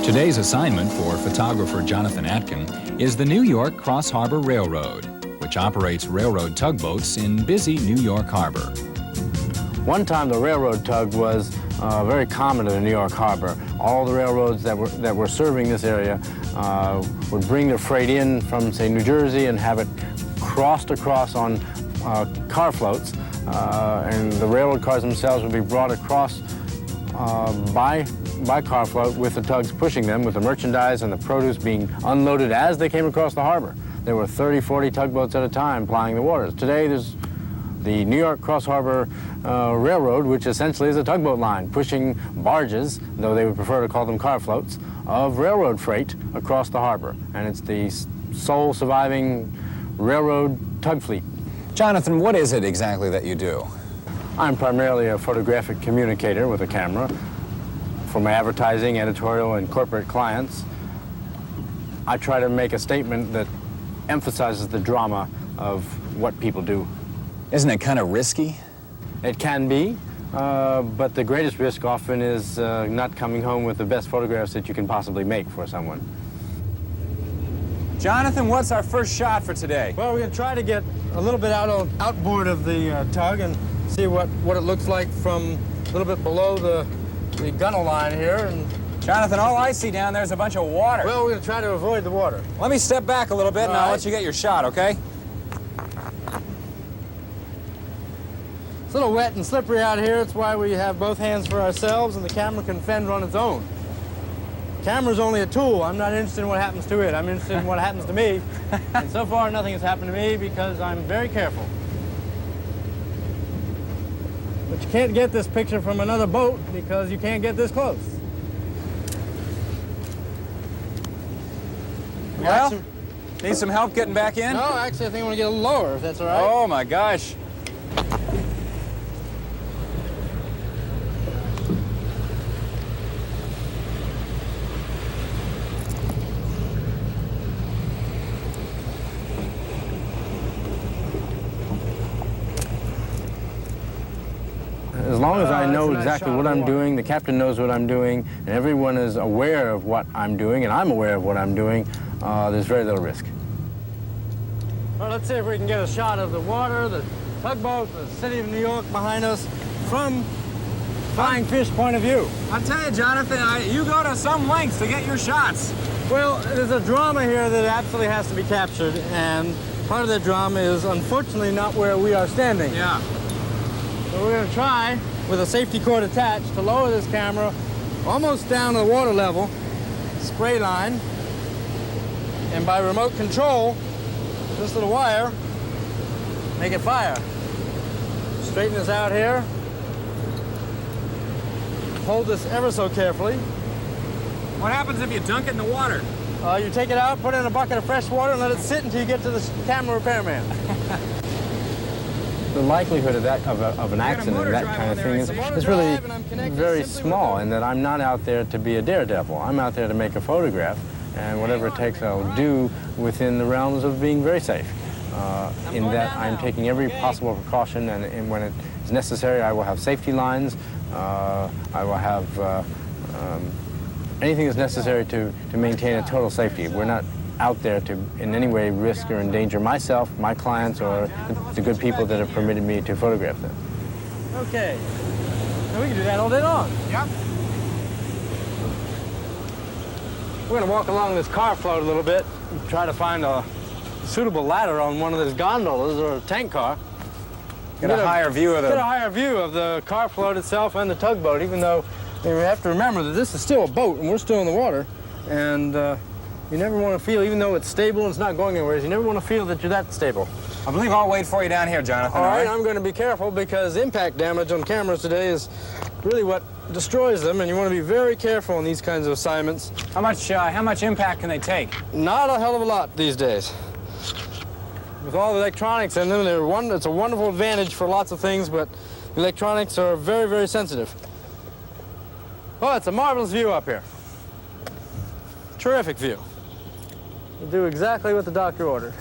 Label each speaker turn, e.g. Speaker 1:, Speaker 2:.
Speaker 1: Today's assignment for photographer Johnathan Atkin is the New York Cross Harbor Railroad, which operates railroad tugboats in busy New York Harbor.
Speaker 2: One time the railroad tug was very common in the New York Harbor. All the railroads that were serving this area would bring their freight in from, say, New Jersey and have it crossed across on car floats, and the railroad cars themselves would be brought across by car float with the tugs pushing them, with the merchandise and the produce being unloaded as they came across the harbor. There were 30, 40 tugboats at a time plying the waters. Today there's the New York Cross Harbor Railroad, which essentially is a tugboat line, pushing barges, though they would prefer to call them car floats, of railroad freight across the harbor. And it's the sole surviving railroad tug fleet.
Speaker 3: Johnathan, what is it exactly that you do?
Speaker 2: I'm primarily a photographic communicator with a camera for my advertising, editorial, and corporate clients. I try to make a statement that emphasizes the drama of what people do.
Speaker 3: Isn't it kind of risky?
Speaker 2: It can be, but the greatest risk often is not coming home with the best photographs that you can possibly make for someone.
Speaker 3: Johnathan, what's our first shot for today?
Speaker 4: Well, we're going to try to get a little bit outboard of the tug and see what it looks like from a little bit below the gunnel line here. And
Speaker 3: Johnathan, all I see down there is a bunch of water.
Speaker 4: well, we're going to try to avoid the water.
Speaker 3: Let me step back a little bit and I'll let you get your shot, okay?
Speaker 4: It's a little wet and slippery out here. It's why we have both hands for ourselves, and the camera can fend on its own. Camera's only a tool. I'm not interested in what happens to it. I'm interested in what happens to me. And so far, nothing has happened to me because I'm very careful. But you can't get this picture from another boat because you can't get this close.
Speaker 3: Well, need some help getting back in?
Speaker 4: No, actually, I think I want to get a little lower, if that's all right.
Speaker 3: Oh, my gosh.
Speaker 2: As long as I know exactly what I'm doing, the captain knows what I'm doing, and everyone is aware of what I'm doing, and I'm aware of what I'm doing, there's very little risk.
Speaker 4: Well, let's see if we can get a shot of the water, the tugboat, the city of New York behind us from flying fish point of view.
Speaker 3: I'll tell you, Johnathan, you go to some lengths to get your shots.
Speaker 4: Well, there's a drama here that absolutely has to be captured, and part of that drama is unfortunately not where we are standing.
Speaker 3: Yeah.
Speaker 4: So we're going to try, with a safety cord attached, to lower this camera almost down to the water level, spray line, and by remote control, this little wire, make it fire. Straighten this out here. Hold this ever so carefully.
Speaker 3: What happens if you dunk it in the water?
Speaker 4: You take it out, put it in a bucket of fresh water, and let it sit until you get to the camera repairman.
Speaker 2: The likelihood of an accident, that kind of thing, is really very small, in that I'm not out there to be a daredevil. I'm out there to make a photograph, and whatever it takes I'll do within the realms of being very safe. In that I'm taking every possible precaution, and when it is necessary, I will have safety lines. I will have anything that's necessary to maintain a total safety. We're not out there to in any way risk or endanger myself, my clients, or the good people that have permitted me to photograph them.
Speaker 4: Okay. Now we can do that all day long.
Speaker 3: Yep.
Speaker 4: We're going to walk along this car float a little bit and try to find a suitable ladder on one of those gondolas or a tank car.
Speaker 3: Get a higher view of
Speaker 4: Get a higher view of the car float itself and the tugboat, even though we have to remember that this is still a boat and we're still in the water. And you never want to feel, even though it's stable and it's not going anywhere, you never want to feel that you're that stable.
Speaker 3: I believe I'll wait for you down here, Johnathan.
Speaker 4: All right, I'm going to be careful because impact damage on cameras today is really what destroys them, and you want to be very careful on these kinds of assignments.
Speaker 3: How much impact can they take?
Speaker 4: Not a hell of a lot these days. With all the electronics in them, it's a wonderful advantage for lots of things, but the electronics are very, very sensitive. Oh, it's a marvelous view up here. Terrific view. We'll do exactly what the doctor ordered.